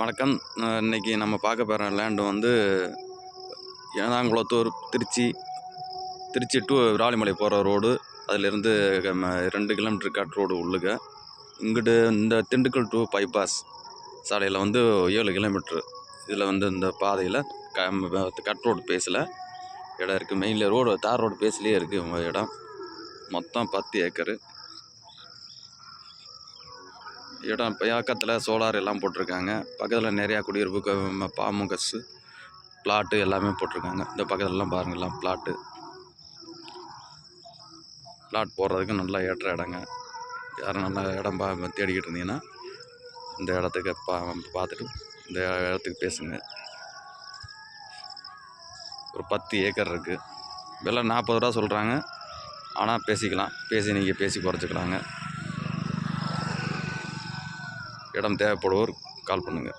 வணக்கம். இன்னைக்கு நம்ம பார்க்க போகிற லேண்டு வந்து ஏனாங்குளத்தூர் திருச்சி டு விராலிமலை போகிற ரோடு. அதிலிருந்து 2 கிலோமீட்டர் கட் ரோடு உள்ளுக. இங்கிட்டு இந்த திண்டுக்கல் டு பைபாஸ் சாலையில் வந்து 7 கிலோமீட்ரு. இதில் வந்து இந்த பாதையில் கட் ரோடு பேஸில் இடம் இருக்குது. மெயினில் ரோடு தார் ரோடு பேஸ்லேயே இருக்குது உங்கள் இடம். மொத்தம் 10 ஏக்கரு இடம். பக்கத்தில் சோலார் எல்லாம் போட்டிருக்காங்க. பக்கத்தில் நிறையா குடியிருப்பு பாமுகஸ் பிளாட்டு எல்லாமே போட்டிருக்காங்க. இந்த பக்கத்துலலாம் பாருங்கள், எல்லாம் பிளாட் போடுறதுக்கு நல்லா ஏற்ற இடங்க. யாரும் நல்லா இடம் தேடிக்கிட்டு இருந்தீங்கன்னா இந்த இடத்துக்கு பார்த்துட்டு இந்த இடத்துக்கு பேசுங்க. ஒரு 10 ஏக்கர் இருக்குது. விலை 40 ரூபா சொல்கிறாங்க. ஆனால் பேசிக்கலாம். நீங்கள் பேசி குறைச்சிக்கலாங்க. இடம் தேவைப்படுவோர் கால் பண்ணுங்கள்.